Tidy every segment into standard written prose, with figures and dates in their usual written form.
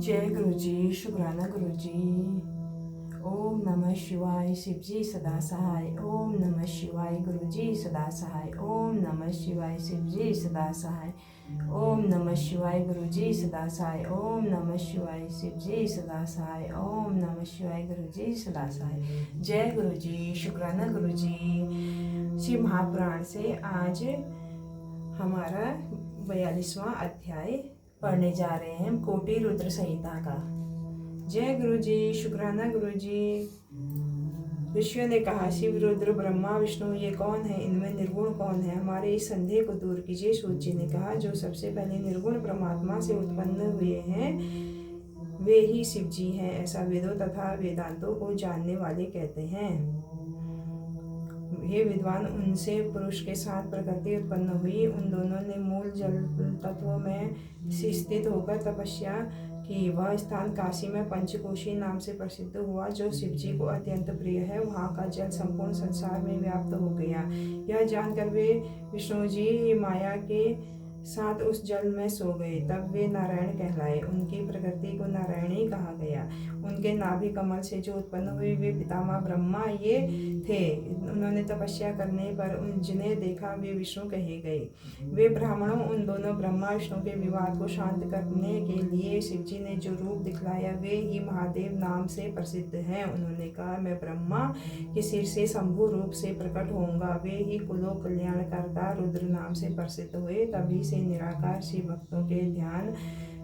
जय गुरु जी, शुक्राना गुरु जी। ओम नमः शिवाय, शिव जी सदा सहाय। ओम नमः शिवाय, गुरु जी सदा सहाय। ओम नमः शिवाय, शिव जी सदा सहाय। ओम नमः शिवाय, गुरु जी सदा सहाय। ओम नमः शिवाय, शिव जी सदा सहाय। ओम नमः शिवाय, गुरु जी सदा सहाय। जय गुरु जी, शुक्राना गुरु जी। शिव महापुराण से आज हमारा 42वां अध्याय पढ़ने जा रहे हैं, कोटि रुद्र संहिता का। जय गुरु जी, शुक्राना गुरु जी। ऋषियों ने कहा, शिव, रुद्र, ब्रह्मा, विष्णु ये कौन है? इनमें निर्गुण कौन है? हमारे इस संदेह को दूर कीजिए। सूत जी ने कहा, जो सबसे पहले निर्गुण परमात्मा से उत्पन्न हुए हैं वे ही शिव जी हैं, ऐसा वेदों तथा वेदांतों को जानने वाले कहते हैं। हे विद्वान, उनसे पुरुष के साथ प्रकृति उत्पन्न हुई। उन दोनों ने मूल जल तत्वों में स्थित होकर तपस्या की। वह स्थान काशी में पंचकोशी नाम से प्रसिद्ध हुआ, जो शिव जी को अत्यंत प्रिय है। वहाँ का जल संपूर्ण संसार में व्याप्त हो गया। यह जानकर वे विष्णु जी माया के साथ उस जल में सो गए। तब वे नारायण कहलाए। उनकी प्रकृति को नारायणी कहा गया। उनके नाभि कमल से जो उत्पन्न हुए वे पितामह ब्रह्मा ये थे। उन्होंने तपस्या करने पर जिन्हें देखा वे विष्णु कहे गए। वे ब्राह्मणों उन दोनों ब्रह्मा विष्णु के विवाद को शांत करने के लिए शिवजी ने जो रूप दिखलाया वे ही महादेव नाम से प्रसिद्ध हैं। उन्होंने कहा, मैं ब्रह्मा के सिर से शंभु रूप से प्रकट होऊंगा। वे ही कुलों कल्याणकर्ता रुद्र नाम से प्रसिद्ध हुए। तभी से निराकार शिव भक्तों के ध्यान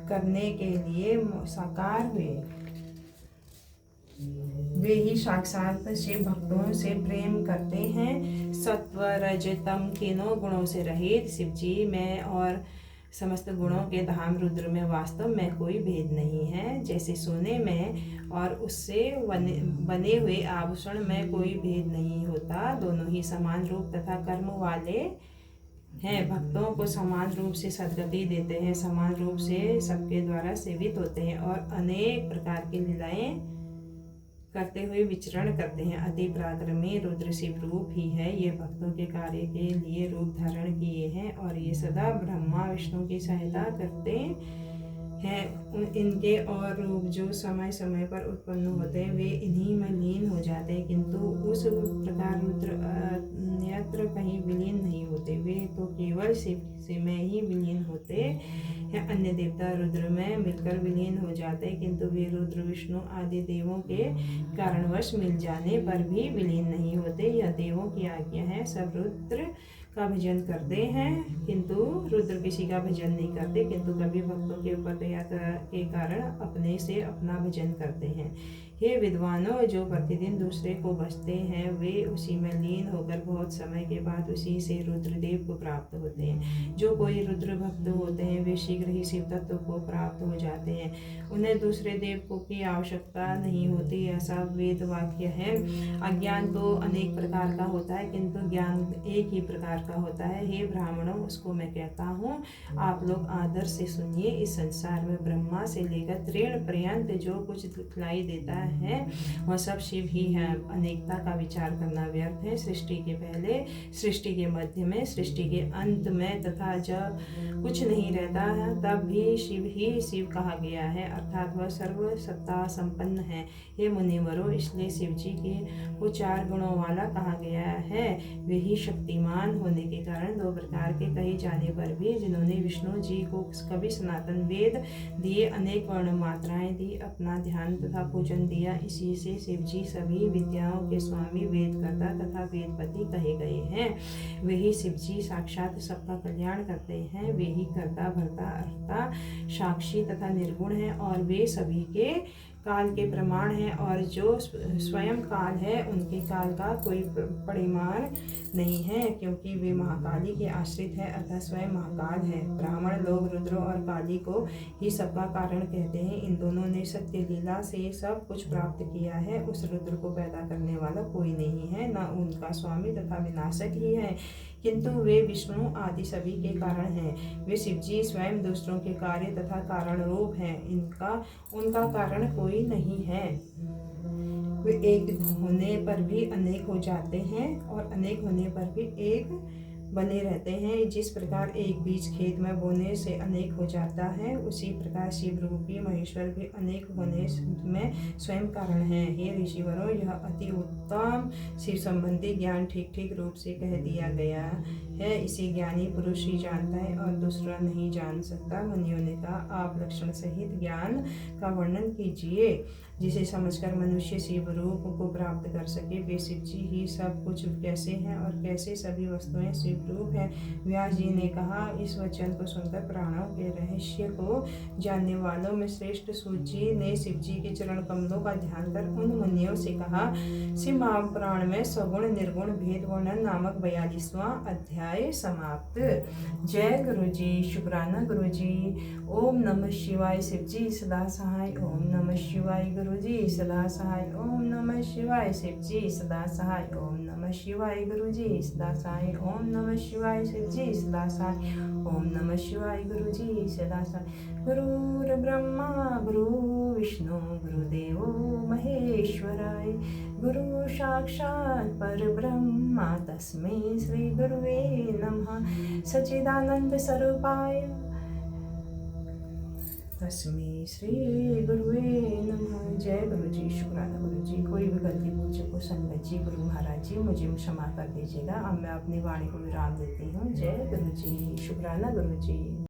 करने के लिए साकार हुए। वे ही साक्षात शिव भक्तों से प्रेम करते हैं। सत्व रज तम तीनों गुणों से रहित शिव जी में और समस्त गुणों के धाम रुद्र में वास्तव में कोई भेद नहीं है। जैसे सोने में और उससे बने हुए आभूषण में कोई भेद नहीं होता, दोनों ही समान रूप तथा कर्म वाले हैं। भक्तों को समान रूप से सद्गति देते हैं, समान रूप से सबके द्वारा सेवित होते हैं और अनेक प्रकार की लीलाएं करते हुए विचरण करते हैं। अति पराक्रमी रुद्र शिव रूप ही है। ये भक्तों के कार्य के लिए रूप धारण किए हैं और ये सदा ब्रह्मा विष्णु की सहायता करते हैं। इनके और रूप जो समय समय पर उत्पन्न होते हैं वे इन्हीं में लीन हो जाते हैं, किंतु उस प्रकार रुद्र अन्यत्र कहीं विलीन नहीं होते। वे तो केवल शिव से में ही विलीन होते हैं। अन्य देवता रुद्र में मिलकर विलीन हो जाते हैं, किंतु वे रुद्र विष्णु आदि देवों के कारणवश मिल जाने पर भी विलीन नहीं होते। यह देवों की आज्ञा है। सब रुद्र का भजन करते हैं, किंतु रुद्र किसी का भजन नहीं करते, किंतु कभी भक्तों के ऊपर दया के कारण अपने से अपना भजन करते हैं। हे विद्वानों, जो प्रतिदिन दूसरे को भजते हैं वे उसी में लीन होकर बहुत समय के बाद उसी से रुद्रदेव को प्राप्त होते हैं। जो कोई रुद्र भक्त होते हैं वे शीघ्र ही शिव तत्व को प्राप्त हो जाते हैं। उन्हें दूसरे देव की आवश्यकता नहीं होती, ऐसा वेद वाक्य है। अज्ञान तो अनेक प्रकार का होता है, किंतु ज्ञान एक ही प्रकार का होता है। हे ब्राह्मणों, उसको मैं कहता हूँ, आप लोग आदर से सुनिए। इस संसार में ब्रह्मा से लेकर तृण पर्यंत जो कुछ दिखलाई देता है वह सब शिव ही है। अनेकता का विचार करना व्यर्थ है। सृष्टि के पहले, सृष्टि के मध्य में, सृष्टि के अंत में तथा जब कुछ नहीं रहता है तब भी शिव ही शिव कहा गया है, अर्थात वह सर्व सत्ता संपन्न है। हे मुनिवरों, इसलिए शिव जी को 4 गुणों वाला कहा गया है। वे ही शक्तिमान होने के कारण 2 प्रकार के कहे जाने पर भी, जिन्होंने विष्णु जी को कभी सनातन वेद दिए, अनेक वर्ण मात्राएं दी, अपना ध्यान तथा पूजन दिया, इसी से शिव जी सभी विद्याओं के स्वामी, वेदकर्ता तथा वेदपति कहे गए हैं। वे ही शिव जी साक्षात सबका कल्याण करते हैं। वे ही कर्ता भर्ता अर्ता साक्षी तथा निर्गुण है और वे सभी के काल के प्रमाण है, और जो स्वयं काल है उनके काल का कोई परिमाण नहीं है, क्योंकि वे महाकाली के आश्रित है, अतः स्वयं महाकाल है। ब्राह्मण लोग रुद्र और काली को ही सबका कारण कहते हैं। इन दोनों ने सत्य लीला से सब कुछ प्राप्त किया है। उस रुद्र को पैदा करने वाला कोई नहीं है, न उनका स्वामी तथा विनाशक ही है, किंतु वे विष्णु आदि सभी के कारण हैं। वे शिवजी स्वयं दूसरों के कार्य तथा कारण रूप हैं। उनका कारण कोई नहीं है। वे एक होने पर भी अनेक हो जाते हैं और अनेक होने पर भी एक बने रहते हैं। जिस प्रकार एक बीज खेत में बोने से अनेक हो जाता है, उसी प्रकार शिव रूपी महेश्वर भी अनेक होने में स्वयं कारण है। हे ऋषिवरों, यह अति उत्तम शिव संबंधी ज्ञान ठीक ठीक रूप से कह दिया गया है। इसे ज्ञानी पुरुष ही जानता है और दूसरा नहीं जान सकता। मुनियों ने कहा, आप लक्षण सहित ज्ञान का वर्णन कीजिए, जिसे समझकर मनुष्य शिव रूप को प्राप्त कर सके। वे शिव जी ही सब कुछ कैसे हैं और कैसे सभी वस्तुएं शिव रूप है। व्यास जी ने कहा, इस वचन को सुनकर प्राणों के रहस्य को जानने वालों में श्रेष्ठ सूत जी ने शिव जी के चरण कमलों का ध्यान कर उन मुनियों से कहा, शिव महापुराण में सगुण निर्गुण भेद वर्णन नामक 42वां अध्याय समाप्त। जय गुरु जी। शुक्राना गुरु जी। ओम नमः शिवाय। शिव जी सदा सहाय। ओम नमः शिवाय। गुरु जी सदा सहाय। ओम नमः शिवाय। शिव जी सदा सहाय। ओम नमः शिवाय। गुरु जी सदा सहाय। ओम नमः शिवाय। शिव जी सदा सहाय। ओम नमः शिवाय। गुरु जी सदा सहाय। गुरुर् ब्रह्मा गुरु विष्णु गुरुदेवो महेश्वराय। गुरु साक्षात् परब्रह्म तस्मै श्री गुरुवे नमः। सच्चिदानंद स्वरूपाय तस्मै श्री गुरुवे नमः। जय गुरु जी। शुक्राना गुरु जी। कोई भी गलती पूछे को संगत जी, गुरु महाराज जी मुझे क्षमा कर दीजिएगा। अब मैं अपनी वाणी को विराम देती हूँ। जय गुरु जी। शुक्राना गुरु जी।